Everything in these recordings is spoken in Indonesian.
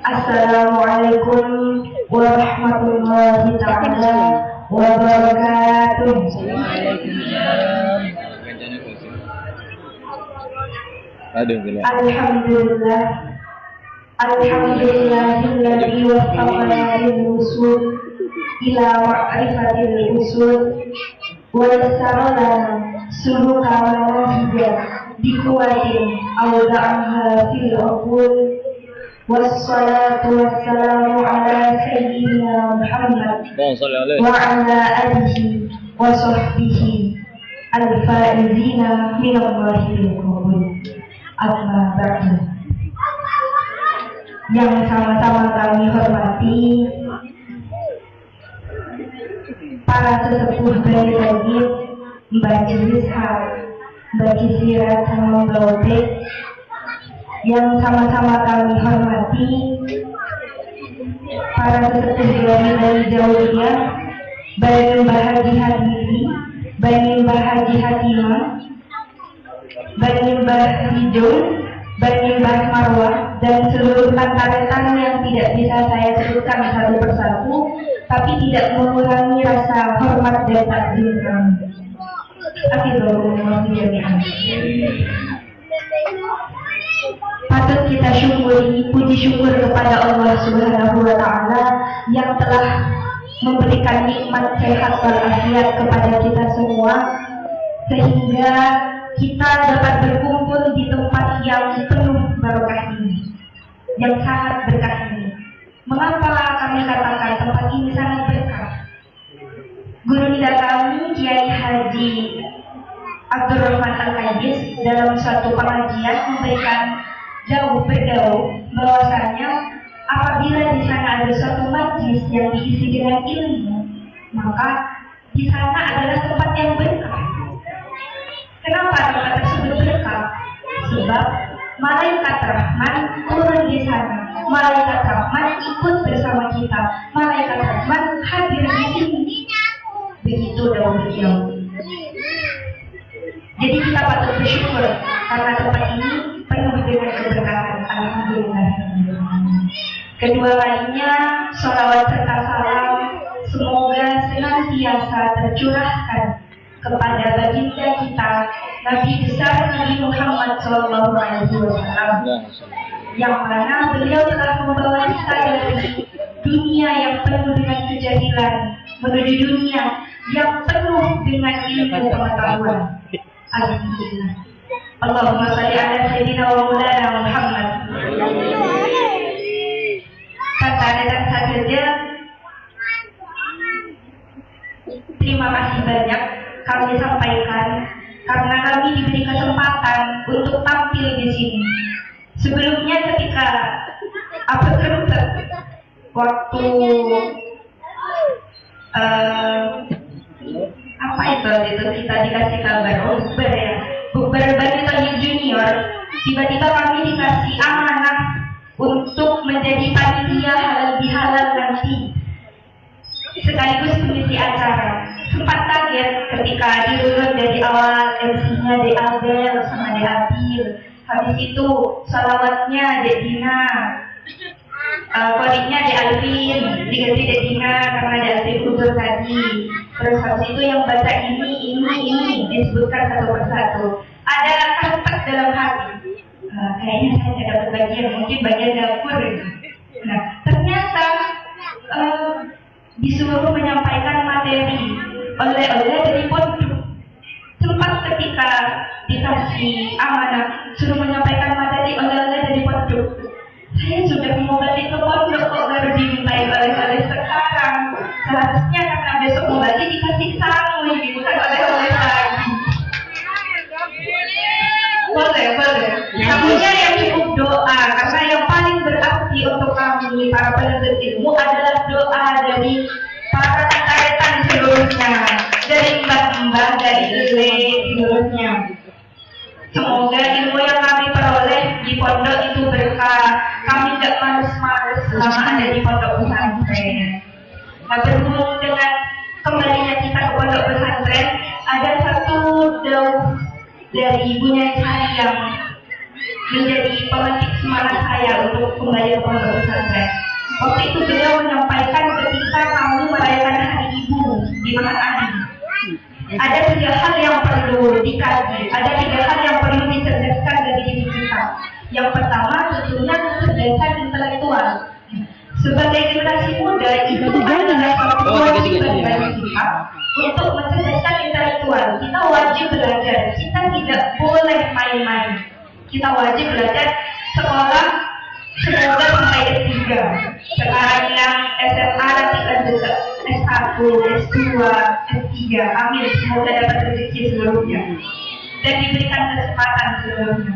Assalamualaikum warahmatullahi taala wabarakatuh. Alhamdulillah, alhamdulillahilladzi waffaqana lil-usul ila ma'rifatil usul wa yassarana suluka manahija biquwatin awda'aha fil uqul. Wassalatu wassalamu ala sayyidina Muhammad wa ala alihi wa sahbihi al-faizina minallahi bil-qabul. Amma ba'du. Yang sama-sama kami hormati para sesepuh dari Tajib, Mbak Jizhar, Mbak Jisirat, sama Mbak Obek. Yang sama-sama kami hormati para sesepuh dari Jauhiyah, baik Mbah Haji Hadiri, baik Mbah Haji Hatimah, baik Mbah Hidul, baik Mbah Marwah, dan seluruh rekan-rekan yang tidak bisa saya sebutkan satu persatu, tapi tidak mengurangi rasa hormat dan takzim kami. Patut kita syukuri, puji syukur kepada Allah Subhanahu wa Ta'ala yang telah memberikan nikmat sehat walafiat kepada kita semua, sehingga kita dapat berkumpul di tempat yang penuh barokah ini, yang sangat berkah ini. Mengapa kami katakan tempat ini sangat berkah? Guru kita kami, Kiai Haji Abdurrahman Al-Qaidis, dalam suatu pengajian memberikan berdaun bahwasanya apabila di sana ada suatu majlis yang diisi dengan ilmu, maka di sana adalah tempat yang berkah. Kenapa tempat tersebut berkah? Sebab malaikat Rahman turun di sana, malaikat Rahman ikut bersama kita, malaikat Rahman hadir di sini. Begitu daun beliau. Jadi kita patut bersyukur karena tempat ini penuh dengan keberkahan. Alhamdulillah. Kedua lainnya, sholawat serta salam semoga senantiasa tercurahkan kepada baginda kita, Nabi besar Nabi Muhammad SAW, yang mana beliau telah membawa kita dari dunia yang penuh dengan kejahilan menuju dunia yang penuh dengan ilmu pengetahuan. Alhamdulillah. Allahumma shalli ala sayyidina wa maulana Muhammad. Kata dan saja, terima kasih banyak kami sampaikan karena kami diberi kesempatan untuk tampil di sini. Sebelumnya ketika waktu itu kita dikasih kabar bukber bagi Tajib Junior, tiba-tiba kami dikasih amanah untuk menjadi panitia halal bihalal nanti sekaligus pengisi acara. Sempat kaget ketika dirunut dari awal MC-nya De Abel sama De Abil, habis itu salawatnya De Dina, kodiknya De Alvin diganti De Dina karena De Alvin udur tadi. Terus habis itu yang baca ini disebutkan satu persatu. Ada tempat dalam hati. Kayaknya saya tidak dapat bagian, mungkin bagian dapur. Nah, ternyata disuruh menyampaikan materi oleh-oleh dari pondok. Sempat ketika dikasih amanah suruh menyampaikan materi oleh-oleh dari pondok, saya sudah mau balik ke pondok kok baru dimintai oleh-oleh sekarang. Seharusnya karena besok mau balik dikasih sangu ini, bukan oleh-oleh lagi. Boleh. Namunnya yang cukup doa, karena yang paling berarti untuk kami para penuntut ilmu adalah doa dari para rekan-rekan seluruhnya, dari mbah-mbah, dari seluruhnya. Semoga ilmu yang kami peroleh di pondok itu berkah. Kami tidak males-males selama ada di pondok pesantren. Nah, berhubung dengan kembalinya kita ke pondok pesantren, ada satu daun dari ibunya saya yang menjadi pemetik semangat saya untuk kembali ke pondok pesantren. Waktu itu beliau menyampaikan ketika kami merayakan Hari Ibu di Mahat Ali. Ada 3 hal yang perlu dikaji, ada 3 hal yang perlu dicerdaskan dari diri kita. Yang pertama tentunya kecerdasan intelektual. Sebagai generasi muda itu adalah suatu kewajiban bagi kita untuk mencerdaskan intelektual. Kita wajib belajar, kita tidak boleh main-main. Kita wajib belajar sekolah semoga sampai S3. Sekarang yang SMA nanti lanjut ke S1, S2, S3. Amin. Semoga dapat rezeki seluruhnya dan diberikan kesempatan seluruhnya.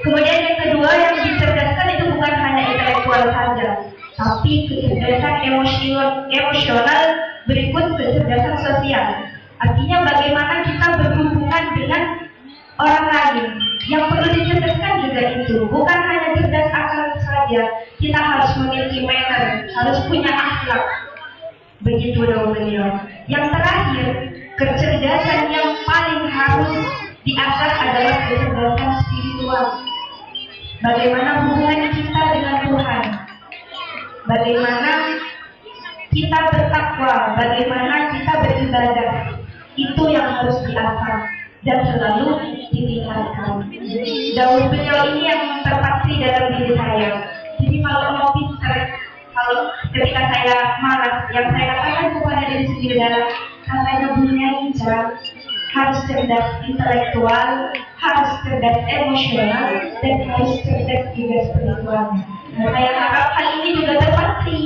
Kemudian yang kedua yang dicerdaskan itu bukan hanya intelektual saja, tapi kecerdasan emosional berikut kecerdasan sosial. Artinya bagaimana kita berhubungan dengan orang lain. Yang perlu dicerdaskan juga itu bukan hanya cerdas akal saja, kita harus memiliki manner, harus punya akhlak. Begitu dong beliau. Yang terakhir, kecerdasan yang paling harus diasah adalah kecerdasan spiritual. Bagaimana hubungan kita dengan Tuhan, bagaimana kita bertakwa, bagaimana kita beribadah, itu yang harus diasah dan selalu ditingkatkan. Daun beliau ini yang terpatri dalam diri saya. Jadi kalau mau pintar, kalau ketika saya malas, yang saya katakan kepada diri sendiri adalah katanya bunyinya hijau, harus cerdas intelektual, harus cerdas emosional, dan harus cerdas juga spiritual. Nah, saya harap hal ini juga terpatri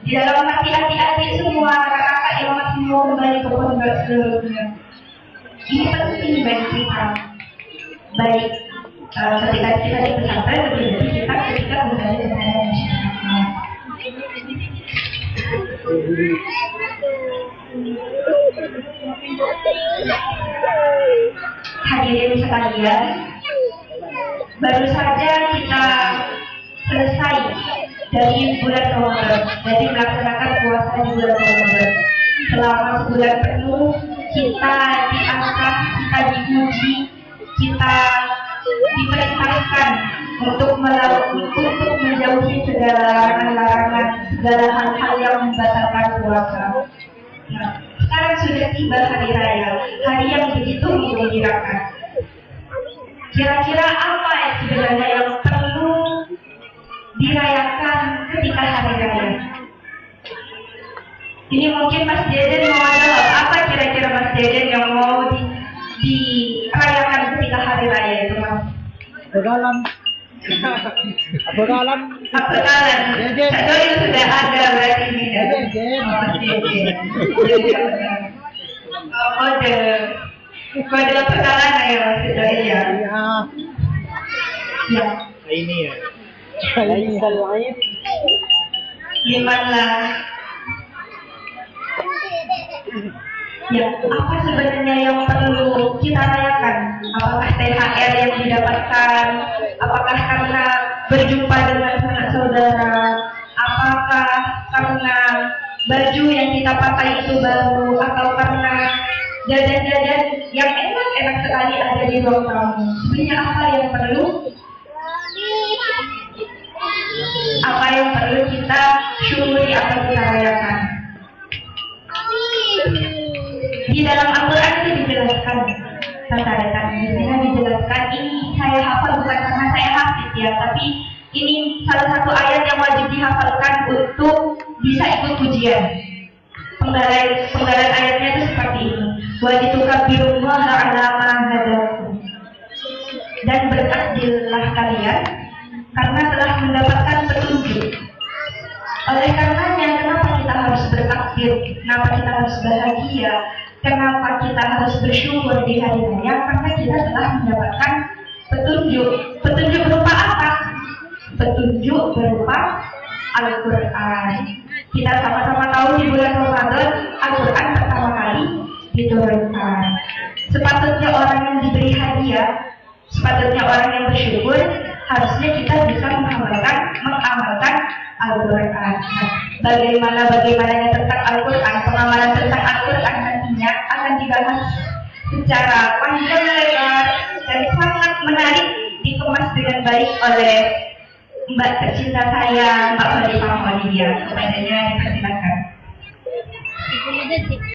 di dalam hati adik-adik semua, kakak-kakak yang masih mau kembali ke pondok seluruhnya. Ini penting bagi kita, baik ketika kita di pesantren, lebih kita ketika kembali kepada masyarakat. Hadirin sekalian, baru saja kita selesai dari bulan Ramadan, dari melaksanakan puasa di bulan Ramadan. Selama sebulan penuh kita diasah, kita diuji, kita diperintahkan untuk menjauhi segala larangan-larangan, segala hal-hal yang membatalkan puasa. Nah, sekarang sudah tiba hari raya, hari yang begitu menggembirakan. Kira-kira apa yang sebenarnya yang perlu dirayakan ketika hari raya? Ini mungkin Mas Deden mau jawab, apa kira-kira Mas Deden yang mau dirayakan ketika hari raya itu, Mas? Begalan. Begalan. Begalan. Satu itu sudah ada berarti ini. Kode begalan ya Mas Deden ya. Ya. Ini ya. Ini lain. Gimana? Ya, apa sebenarnya yang perlu kita rayakan? Apakah THR yang didapatkan? Apakah karena berjumpa dengan sanak saudara? Apakah karena baju yang kita pakai itu baru? Atau karena jajan-jajan yang enak-enak sekali ada di ruang tamu? Sebenarnya apa yang perlu? Apa yang perlu kita syukuri atau kita rayakan? Di dalam Al-Quran itu dijelaskan tentang di sana dijelaskan, ini saya hafal bukan karena saya hafid ya, tapi ini salah satu ayat yang wajib dihafalkan untuk bisa ikut ujian. Penggalan ayatnya itu seperti ini: wajitukabirullaha ala ma hadakum, dan bertakbirlah kalian karena telah mendapatkan petunjuk. Oleh karenanya, kenapa kita harus bertakbir? Kenapa kita harus bahagia? Kenapa kita harus bersyukur di hari raya? Karena kita telah mendapatkan petunjuk. Petunjuk berupa apa? Petunjuk berupa Al-Quran. Kita sama-sama tahu di bulan Ramadan Al-Quran pertama kali diturunkan. Sepatutnya orang yang diberi hadiah, sepatutnya orang yang bersyukur, harusnya kita bisa mengamalkan Al-Quran. Nah, bagaimananya tentang Al-Quran, pengamalan tentang Al-Quran nantinya akan dibahas secara panjang lebar dan sangat menarik dikemas dengan baik oleh Mbak tercinta saya, Mbak Khalifah Maulidia. Kepadanya dipersilakan.